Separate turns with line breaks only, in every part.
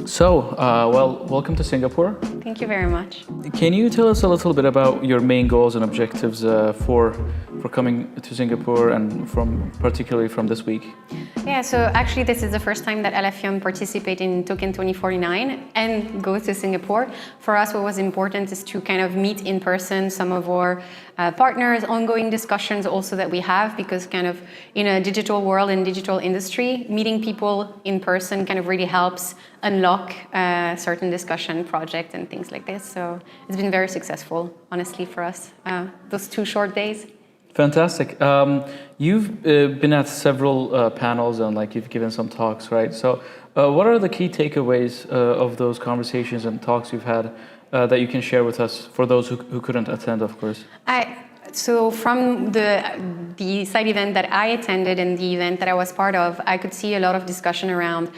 So, welcome to Singapore.
Thank you very much.
Can you tell us a little bit about your main goals and objectives for coming to Singapore and particularly from this week?
Yeah, so actually this is the first time that Alephium participate in Token 2049 and go to Singapore. For us, what was important is to kind of meet in person some of our partners, ongoing discussions also that we have, because kind of in a digital world and digital industry, meeting people in person kind of really helps unlock certain discussion project and things like this. So it's been very successful, honestly, for us, those 2 short days.
Fantastic. You've been at several panels and you've given some talks, right? So what are the key takeaways of those conversations and talks you've had that you can share with us for those who couldn't attend, of course?
So from the side event that I attended and the event that I was part of, I could see a lot of discussion around,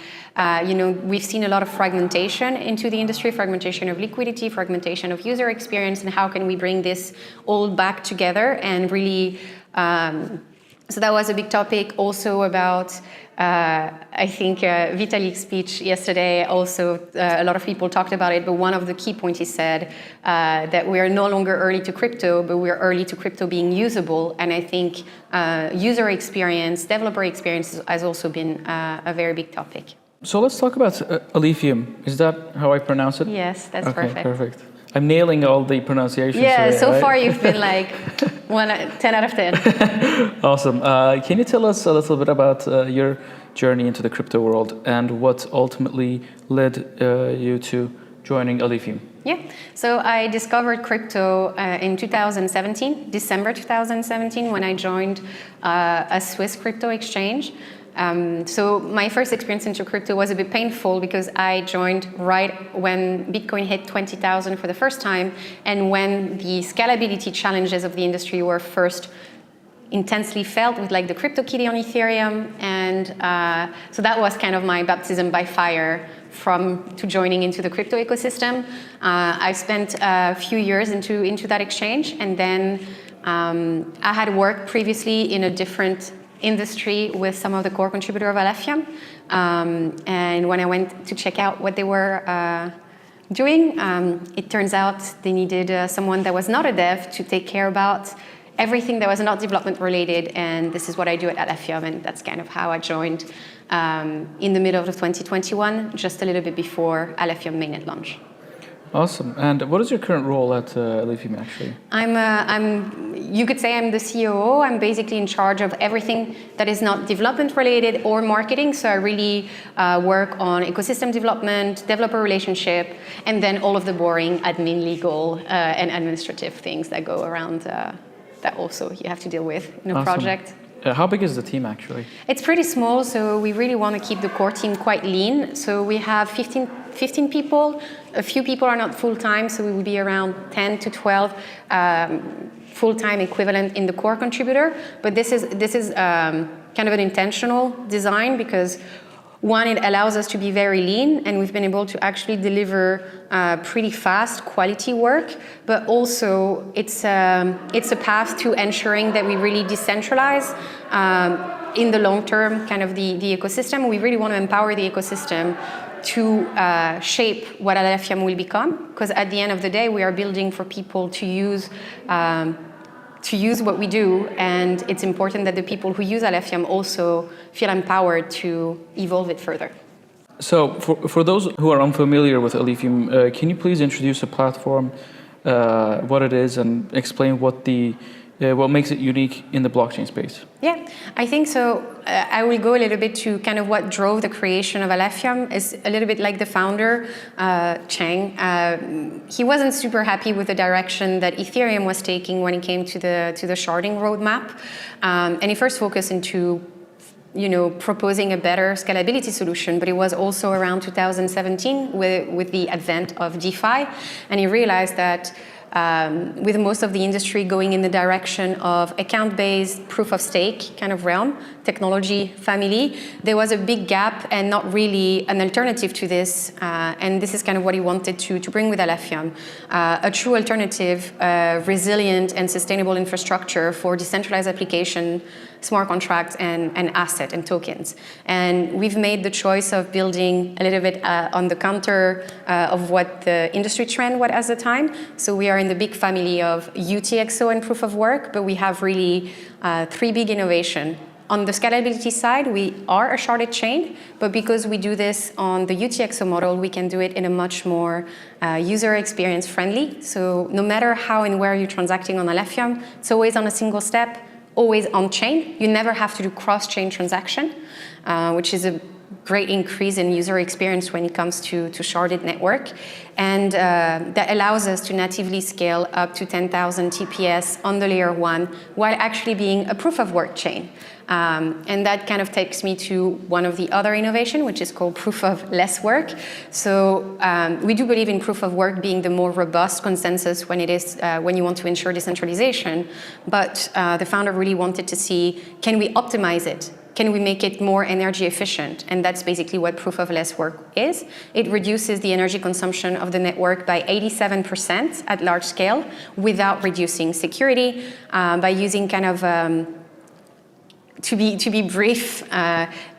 we've seen a lot of fragmentation into the industry, fragmentation of liquidity, fragmentation of user experience, and how can we bring this all back together and really, so that was a big topic. Also about, I think Vitalik's speech yesterday, also a lot of people talked about it, but one of the key points he said that we are no longer early to crypto, but we are early to crypto being usable. And I think user experience, developer experience has also been a very big topic.
So let's talk about Alephium. Is that how I pronounce it?
Yes, that's
okay,
perfect.
Perfect. I'm nailing all the pronunciations.
Yeah,
today,
so
right?
far you've been 10 out of 10.
Awesome. Can you tell us a little bit about your journey into the crypto world and what ultimately led you to joining Alephium?
Yeah, so I discovered crypto in 2017, December 2017, when I joined a Swiss crypto exchange. So my first experience into crypto was a bit painful because I joined right when Bitcoin hit 20,000 for the first time and when the scalability challenges of the industry were first intensely felt with the CryptoKitty on Ethereum. And so that was kind of my baptism by fire to joining into the crypto ecosystem. I spent a few years into that exchange, and then I had worked previously in a different industry with some of the core contributors of Alephium. And when I went to check out what they were doing, it turns out they needed someone that was not a dev to take care about everything that was not development related. And this is what I do at Alephium, and that's kind of how I joined in the middle of 2021, just a little bit before Alephium mainnet launch.
Awesome. And what is your current role at Alephium, actually?
You could say I'm the COO. I'm basically in charge of everything that is not development related or marketing. So I really work on ecosystem development, developer relationship, and then all of the boring admin, legal, and administrative things that go around that also you have to deal with in a project.
How big is the team, actually?
It's pretty small, so we really want to keep the core team quite lean. So we have 15 people. A few people are not full-time, so we will be around 10 to 12 full-time equivalent in the core contributor. But this is kind of an intentional design because one, it allows us to be very lean, and we've been able to actually deliver pretty fast quality work, but also it's a path to ensuring that we really decentralize in the long term kind of the ecosystem. We really want to empower the ecosystem to shape what Alephium will become, because at the end of the day, we are building for people to use what we do, and it's important that the people who use Alephium also feel empowered to evolve it further.
So for those who are unfamiliar with Alephium, can you please introduce the platform, what it is, and explain what makes it unique in the blockchain space?
Yeah, I think so. I will go a little bit to kind of what drove the creation of Alephium. Is a little bit like the founder, Chang. He wasn't super happy with the direction that Ethereum was taking when it came to the sharding roadmap, and he first focused into proposing a better scalability solution, but it was also around 2017 with the advent of DeFi, and he realized that with most of the industry going in the direction of account-based proof-of-stake kind of realm, technology family, there was a big gap and not really an alternative to this. And this is kind of what he wanted to bring with Alephium, a true alternative, resilient and sustainable infrastructure for decentralized application smart contracts and asset and tokens. And we've made the choice of building a little bit on the counter of what the industry trend was at the time. So we are in the big family of UTXO and proof of work, but we have really 3 big innovations. On the scalability side, we are a sharded chain, but because we do this on the UTXO model, we can do it in a much more user experience friendly. So no matter how and where you're transacting on Alephium, it's always on a single step, always on chain. You never have to do cross-chain transaction, which is a great increase in user experience when it comes to sharded network. And that allows us to natively scale up to 10,000 TPS on the layer 1 while actually being a proof of work chain. And that kind of takes me to one of the other innovation, which is called proof of less work. So we do believe in proof of work being the more robust consensus when it is when you want to ensure decentralization. But the founder really wanted to see, can we optimize it? Can we make it more energy efficient? And that's basically what proof of less work is. It reduces the energy consumption of the network by 87% at large scale without reducing security by using kind of to be brief,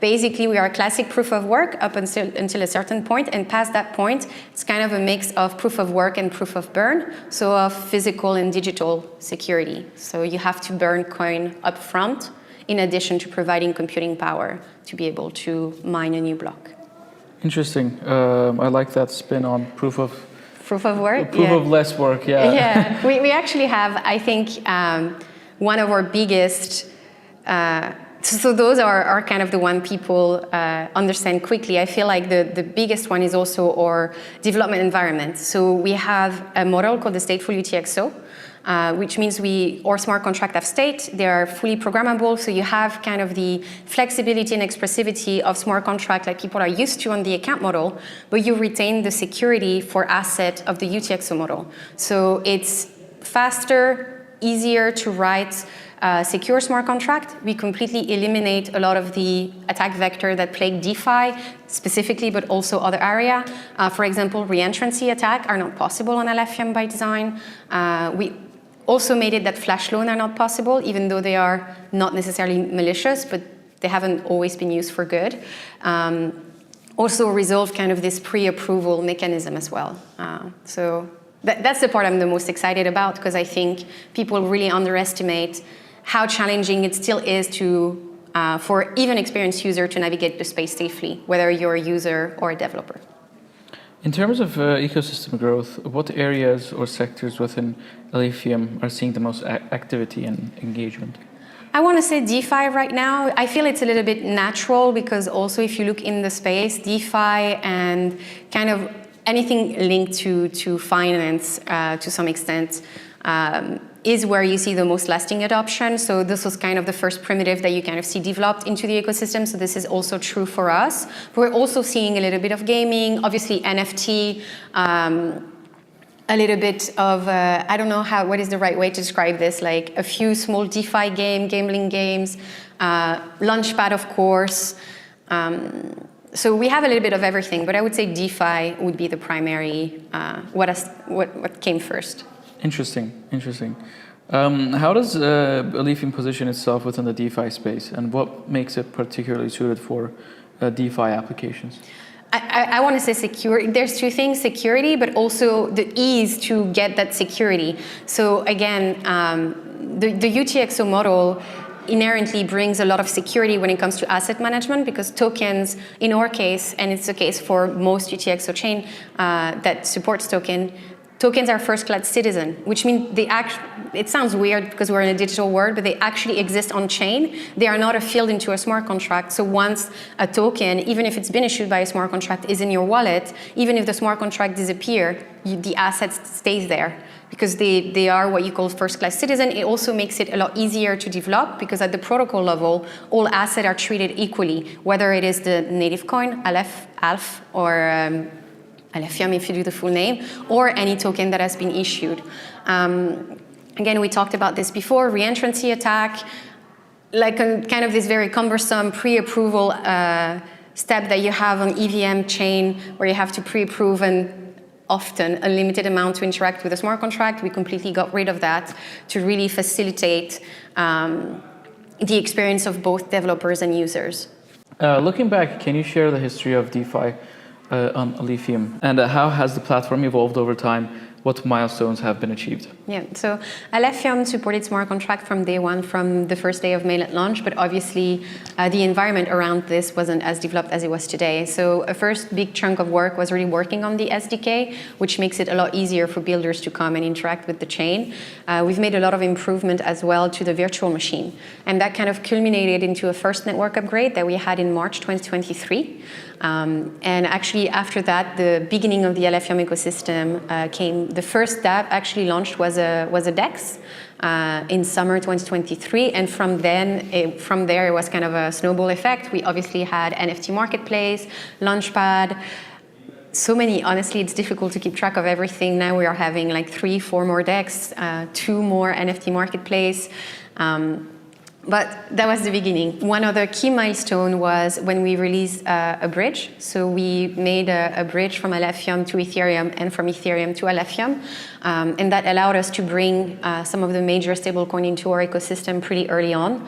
basically we are a classic proof of work up until a certain point, and past that point, it's kind of a mix of proof of work and proof of burn, so of physical and digital security. So you have to burn coin up front, in addition to providing computing power to be able to mine a new block.
Interesting. I like that spin on proof of
work.
Proof of less work, yeah.
Yeah, we actually have, I think, one of our biggest. So those are kind of the one people understand quickly. I feel like the biggest one is also our development environment. So we have a model called the stateful UTXO, which means our smart contract have state. They are fully programmable, so you have kind of the flexibility and expressivity of smart contract like people are used to on the account model, but you retain the security for asset of the UTXO model. So it's faster, easier to write secure smart contract. We completely eliminate a lot of the attack vector that plague DeFi specifically, but also other area. For example, reentrancy attack are not possible on Alephium by design. We also made it that flash loan are not possible, even though they are not necessarily malicious, but they haven't always been used for good. Also resolve kind of this pre-approval mechanism as well. So that's the part I'm the most excited about, because I think people really underestimate how challenging it still is to, for even experienced user to navigate the space safely, whether you're a user or a developer.
In terms of ecosystem growth, what areas or sectors within Alephium are seeing the most activity and engagement?
I want to say DeFi right now. I feel it's a little bit natural, because also if you look in the space, DeFi and kind of anything linked to finance to some extent is where you see the most lasting adoption. So this was kind of the first primitive that you kind of see developed into the ecosystem. So this is also true for us. But we're also seeing a little bit of gaming, obviously NFT, a little bit of, I don't know what is the right way to describe this, like a few small DeFi gambling games, Launchpad, of course. So we have a little bit of everything, but I would say DeFi would be the primary, what came first.
Interesting. How does Alephium position itself within the DeFi space, and what makes it particularly suited for DeFi applications?
I want to say security. There's two things, security, but also the ease to get that security. So again, the UTXO model inherently brings a lot of security when it comes to asset management, because tokens, in our case, and it's the case for most UTXO chain that supports tokens are first-class citizen, which means it sounds weird because we're in a digital world, but they actually exist on chain. They are not a field into a smart contract. So once a token, even if it's been issued by a smart contract, is in your wallet, even if the smart contract disappears, the asset stays there, because they are what you call first-class citizen. It also makes it a lot easier to develop, because at the protocol level, all assets are treated equally, whether it is the native coin, Alph, or Alephium, if you do the full name, or any token that has been issued. Again, we talked about this before, reentrancy attack, like kind of this very cumbersome pre-approval step that you have on EVM chain, where you have to pre-approve and often a limited amount to interact with a smart contract. We completely got rid of that to really facilitate the experience of both developers and users.
Looking back, can you share the history of DeFi on Alephium, and how has the platform evolved over time? What milestones have been achieved?
Yeah, so Alephium supported smart contract from day one, from the first day of mainnet launch, but obviously the environment around this wasn't as developed as it was today. So a first big chunk of work was really working on the SDK, which makes it a lot easier for builders to come and interact with the chain. We've made a lot of improvement as well to the virtual machine, and that kind of culminated into a first network upgrade that we had in March 2023. And actually after that, the beginning of the Alephium ecosystem came. The first dApp actually launched was a DEX in summer 2023, and from there it was kind of a snowball effect. We obviously had NFT marketplace, Launchpad, so many. Honestly, it's difficult to keep track of everything. Now we are having like 3-4 more DEX, 2 more NFT marketplace. But that was the beginning. One other key milestone was when we released a bridge. So we made a bridge from Alephium to Ethereum and from Ethereum to Alephium. And that allowed us to bring some of the major stablecoin into our ecosystem pretty early on.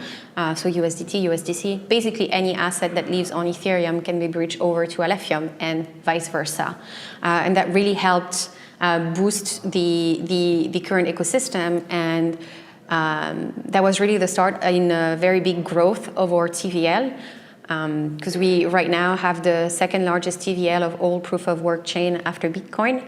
So USDT, USDC, basically any asset that lives on Ethereum can be bridged over to Alephium and vice versa. And that really helped boost the current ecosystem, and that was really the start in a very big growth of our TVL, because we right now have the second largest TVL of all proof of work chain after Bitcoin,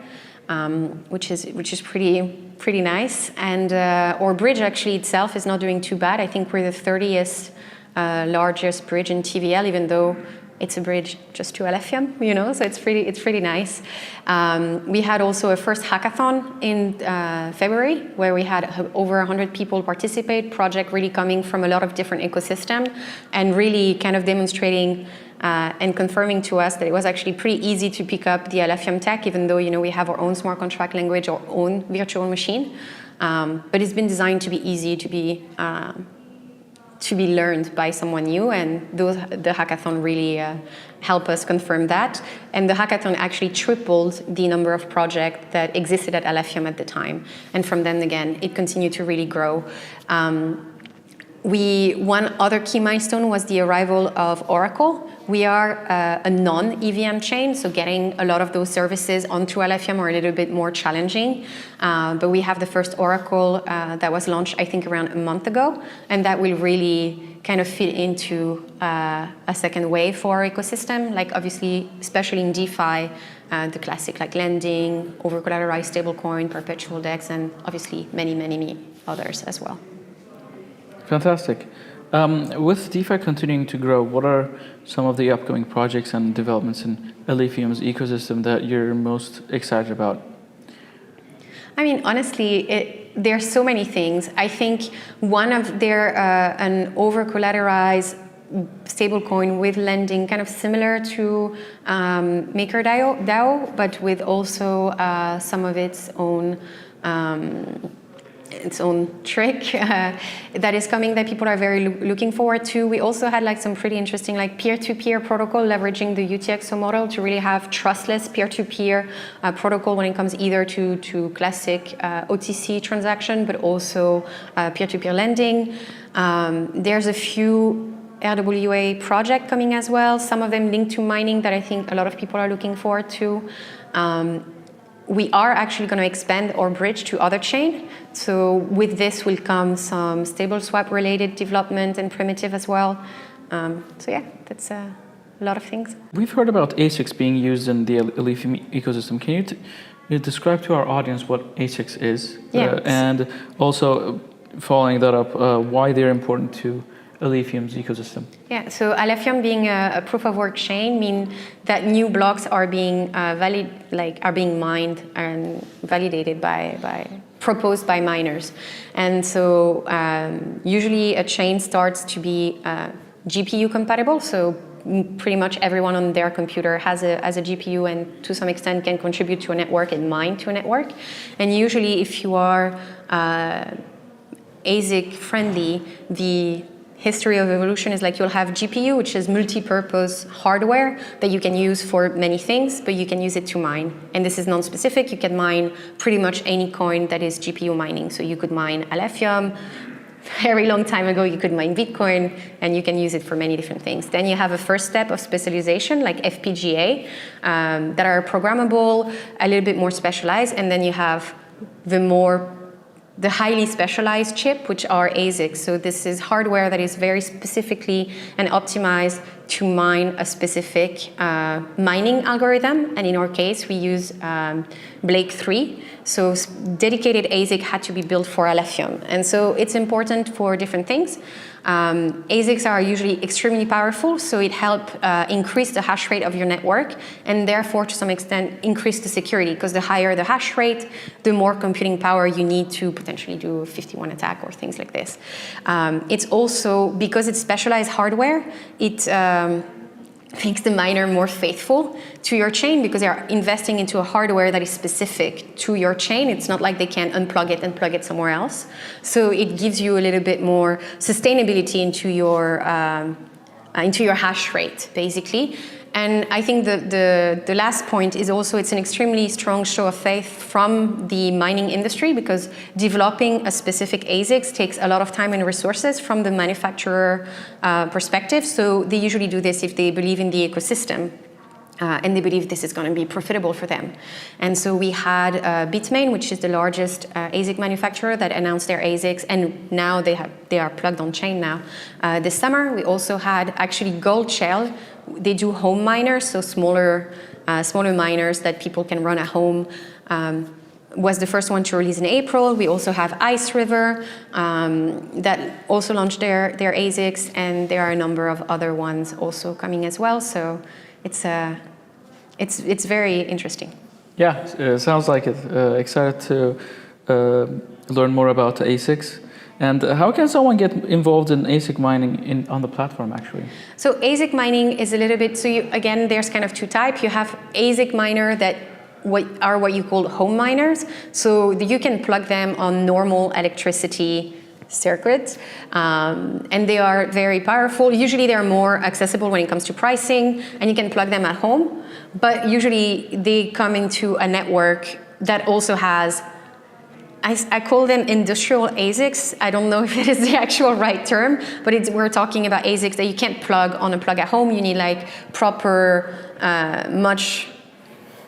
which is pretty nice. And our bridge actually itself is not doing too bad. I think we're the 30th largest bridge in TVL, even though it's a bridge just to Alephium, you know, so it's pretty nice. We had also a first hackathon in February, where we had over 100 people participate, project really coming from a lot of different ecosystems, and really kind of demonstrating and confirming to us that it was actually pretty easy to pick up the Alephium tech, even though, you know, we have our own smart contract language, our own virtual machine. But it's been designed to be easy to be learned by someone new, and the hackathon really helped us confirm that. And the hackathon actually tripled the number of projects that existed at Alephium at the time. And from then again, it continued to really grow. One other key milestone was the arrival of Oracle. We are a non-EVM chain, so getting a lot of those services onto Alephium are a little bit more challenging. But we have the first Oracle that was launched, I think, around a month ago, and that will really kind of fit into a second wave for our ecosystem. Like obviously, especially in DeFi, the classic like lending, over-collateralized stablecoin, perpetual DEX, and obviously many others as well.
Fantastic. With DeFi continuing to grow, what are some of the upcoming projects and developments in Alephium's ecosystem that you're most excited about?
I mean, honestly, there's so many things. I think one of an over-collateralized stablecoin with lending, kind of similar to MakerDAO, but with also some of its own trick that is coming, that people are very looking forward to. We also had like some pretty interesting like peer-to-peer protocol, leveraging the UTXO model to really have trustless peer-to-peer protocol when it comes either to classic OTC transaction, but also peer-to-peer lending. There's a few RWA project coming as well, some of them linked to mining that I think a lot of people are looking forward to. We are actually going to expand our bridge to other chain. So with this will come some stable swap related development and primitive as well. So yeah, that's a lot of things.
We've heard about ASICs being used in the Alephium ecosystem. Can you describe to our audience what ASICs is?
Yeah.
And also following that up, why they're important to Alephium's ecosystem?
Yeah, so Alephium being a proof of work chain means that new blocks are being mined and validated proposed by miners. And so usually a chain starts to be GPU compatible. So pretty much everyone on their computer has a GPU and to some extent can contribute to a network and mine to a network. And usually if you are ASIC friendly, the history of evolution is like you'll have GPU, which is multi-purpose hardware that you can use for many things, but you can use it to mine. And this is non-specific. You can mine pretty much any coin that is GPU mining. So you could mine Alephium, very long time ago, you could mine Bitcoin, and you can use it for many different things. Then you have a first step of specialization, like FPGA, that are programmable, a little bit more specialized, and then you have the highly specialized chip, which are ASICs. So this is hardware that is very specifically and optimized to mine a specific mining algorithm. And in our case, we use Blake 3. So dedicated ASIC had to be built for Alephium. And so it's important for different things. ASICs are usually extremely powerful, so it helps increase the hash rate of your network, and therefore, to some extent, increase the security, because the higher the hash rate, the more computing power you need to potentially do a 51 attack or things like this. It's also, because it's specialized hardware, it makes the miner more faithful to your chain, because they are investing into a hardware that is specific to your chain. It's not like they can unplug it and plug it somewhere else. So it gives you a little bit more sustainability into your hash rate, basically. And I think the last point is also, it's an extremely strong show of faith from the mining industry, because developing a specific ASIC takes a lot of time and resources from the manufacturer perspective. So they usually do this if they believe in the ecosystem. And they believe this is going to be profitable for them. And so we had Bitmain, which is the largest ASIC manufacturer, that announced their ASICs, and now they are plugged on chain now. This summer, we also had actually Gold Shell. They do home miners, so smaller miners that people can run at home. Was the first one to release in April. We also have Ice River that also launched their ASICs, and there are a number of other ones also coming as well. So it's very interesting.
Yeah, sounds like it. Excited to learn more about the ASICs. And how can someone get involved in ASIC mining on the platform, actually?
So ASIC mining is a little bit, again, there's kind of two types. You have ASIC miner that what you call home miners. So you can plug them on normal electricity circuits, and they are very powerful. Usually they're more accessible when it comes to pricing, and you can plug them at home. But usually they come into a network that also has, I call them industrial ASICs. I don't know if it is the actual right term, but we're talking about ASICs that you can't plug on a plug at home. You need like proper, much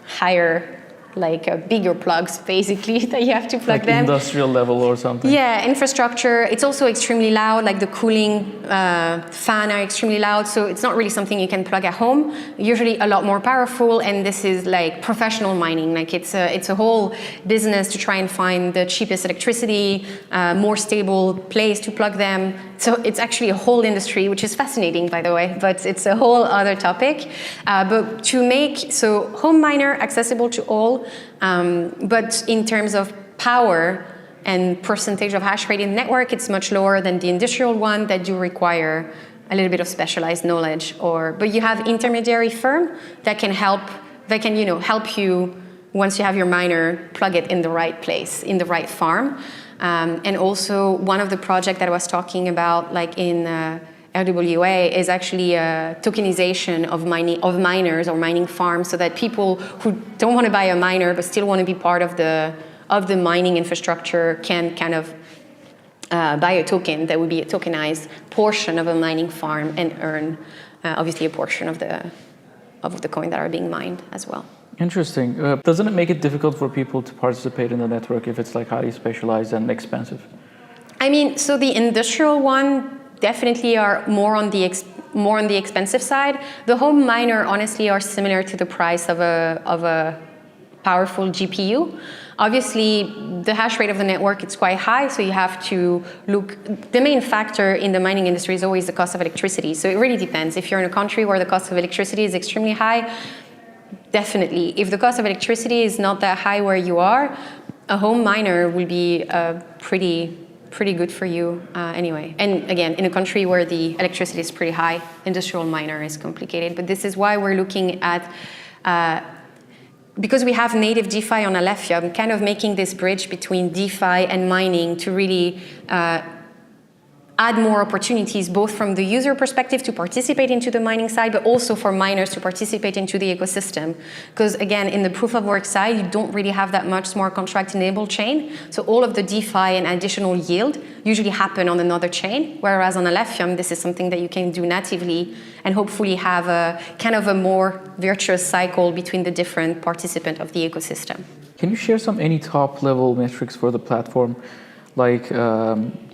higher, like bigger plugs, basically, that you have to plug
like
them.
Industrial level or something.
Yeah, infrastructure. It's also extremely loud, like the cooling fan are extremely loud, so it's not really something you can plug at home. Usually a lot more powerful, and this is like professional mining. Like it's a whole business to try and find the cheapest electricity, more stable place to plug them. So it's actually a whole industry, which is fascinating, by the way, but it's a whole other topic. But to make, home miner accessible to all, but in terms of power and percentage of hash rate in the network, it's much lower than the industrial one that do require a little bit of specialized knowledge. But you have intermediary firm that can help you once you have your miner, plug it in the right place, in the right farm. And also one of the projects that I was talking about, like in RWA, is actually a tokenization of miners or mining farms, so that people who don't want to buy a miner but still want to be part of the mining infrastructure can kind of buy a token that would be a tokenized portion of a mining farm and earn obviously a portion of the coin that are being mined as well.
Interesting. Doesn't it make it difficult for people to participate in the network if it's like highly specialized and expensive? I
mean, so the industrial one definitely are more on the expensive side. The home miner honestly are similar to the price of a powerful GPU. Obviously, the hash rate of the network is quite high, so you have to look. The main factor in the mining industry is always the cost of electricity. So it really depends. If you're in a country where the cost of electricity is extremely high, definitely. If the cost of electricity is not that high where you are, a home miner will be pretty good for you anyway. And again, in a country where the electricity is pretty high, industrial miner is complicated. But this is why we're looking at, because we have native DeFi on Alephium, kind of making this bridge between DeFi and mining to really add more opportunities, both from the user perspective to participate into the mining side, but also for miners to participate into the ecosystem. Because again, in the proof of work side, you don't really have that much smart contract enabled chain. So all of the DeFi and additional yield usually happen on another chain, whereas on Alephium, this is something that you can do natively and hopefully have a kind of a more virtuous cycle between the different participants of the ecosystem.
Can you share any top level metrics for the platform? Like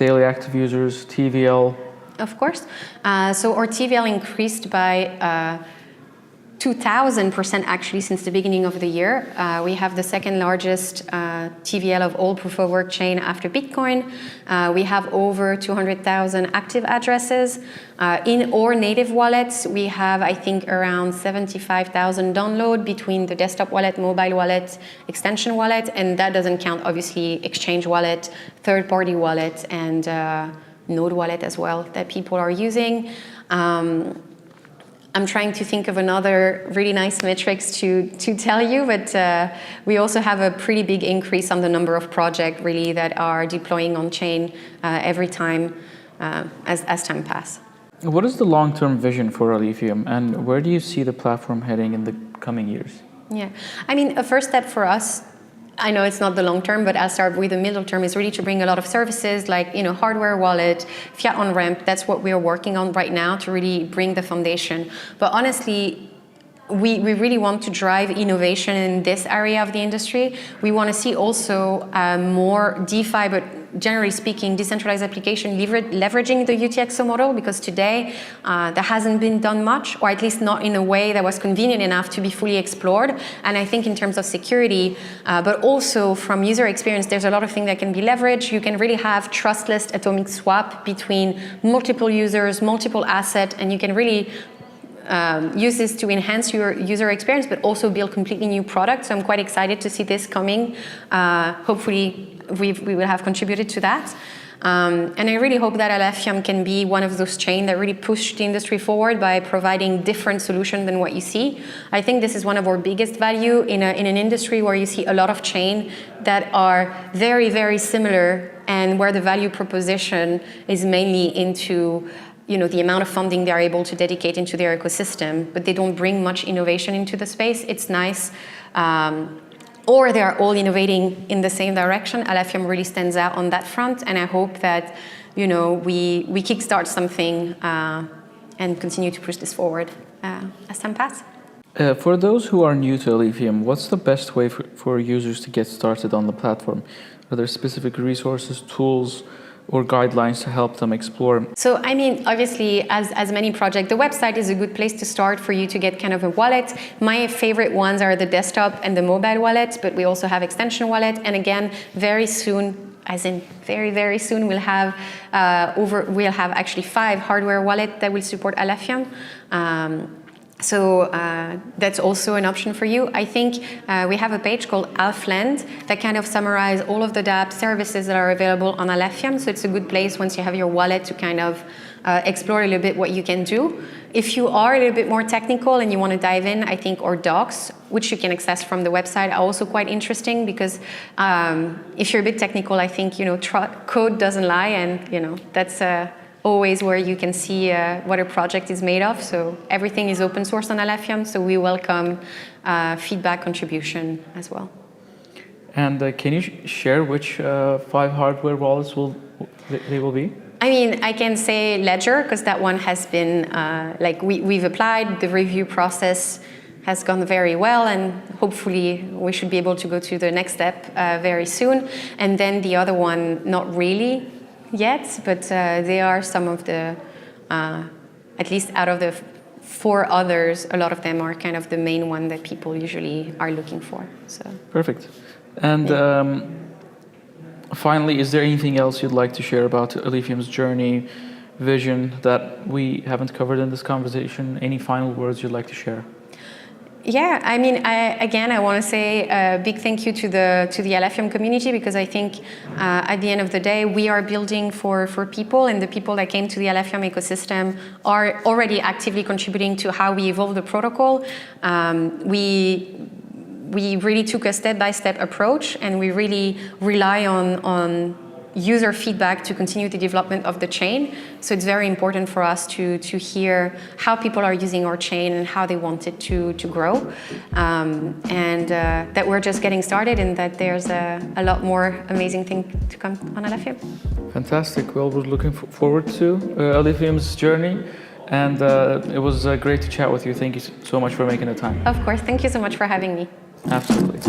daily active users, TVL?
Of course. So our TVL increased by 2,000% actually since the beginning of the year. We have the second largest TVL of all proof of work chain after Bitcoin. We have over 200,000 active addresses. In our native wallets, we have, I think, around 75,000 download between the desktop wallet, mobile wallet, extension wallet, and that doesn't count, obviously, exchange wallet, third-party wallet, and node wallet as well that people are using. I'm trying to think of another really nice metrics to tell you, but we also have a pretty big increase on the number of projects really that are deploying on chain every time as time passes.
What is the long-term vision for Alephium, and where do you see the platform heading in the coming years?
Yeah, I mean, a first step for us, I know it's not the long term, but I'll start with the middle term, is really to bring a lot of services like, hardware wallet, fiat on-ramp. That's what we're working on right now to really bring the foundation. But honestly, we really want to drive innovation in this area of the industry. We want to see also more DeFi, but generally speaking, decentralized application leveraging the UTXO model, because today that hasn't been done much, or at least not in a way that was convenient enough to be fully explored. And I think in terms of security, but also from user experience, there's a lot of things that can be leveraged. You can really have trustless atomic swap between multiple users, multiple assets, and you can really use this to enhance your user experience, but also build completely new products. So I'm quite excited to see this coming. Hopefully, we will have contributed to that. And I really hope that Alephium can be one of those chains that really push the industry forward by providing different solutions than what you see. I think this is one of our biggest value in an industry where you see a lot of chains that are very, very similar, and where the value proposition is mainly into the amount of funding they're able to dedicate into their ecosystem, but they don't bring much innovation into the space. It's nice. Or they're all innovating in the same direction. Alephium really stands out on that front, and I hope that, we kickstart something and continue to push this forward as time passes.
For those who are new to Alephium, what's the best way for users to get started on the platform? Are there specific resources, tools, or guidelines to help them explore? So,
I mean, obviously, as many projects, the website is a good place to start for you to get kind of a wallet. My favorite ones are the desktop and the mobile wallet, but we also have extension wallet. And again, very soon, as in very, very soon, we'll have actually 5 hardware wallets that will support Alephium. So that's also an option for you. I think we have a page called Alphred that kind of summarizes all of the dApps services that are available on Alephium. So it's a good place once you have your wallet to kind of explore a little bit what you can do. If you are a little bit more technical and you want to dive in, I think our docs, which you can access from the website, are also quite interesting, because if you're a bit technical, I think code doesn't lie, and that's always where you can see what a project is made of. So everything is open source on Alephium, so we welcome feedback contribution as well.
And can you share which 5 hardware wallets they will be?
I mean, I can say Ledger, because that one has been, we've applied, the review process has gone very well, and hopefully we should be able to go to the next step very soon. And then the other one, not really yet, but they are some of the, at least out of the 4 others, a lot of them are kind of the main one that people usually are looking for. So
perfect. And finally, is there anything else you'd like to share about Alephium's journey, vision that we haven't covered in this conversation? Any final words you'd like to share?
Yeah, I mean, I want to say a big thank you to the Alephium community, because I think at the end of the day, we are building for people, and the people that came to the Alephium ecosystem are already actively contributing to how we evolve the protocol. We really took a step-by-step approach, and we really rely on user feedback to continue the development of the chain. So it's very important for us to hear how people are using our chain and how they want it to grow. And that we're just getting started and that there's a lot more amazing things to come on Alephium.
Fantastic. Well, we're looking forward to Alephium's journey. And it was great to chat with you. Thank you so much for making the time.
Of course. Thank you so much for having me.
Absolutely.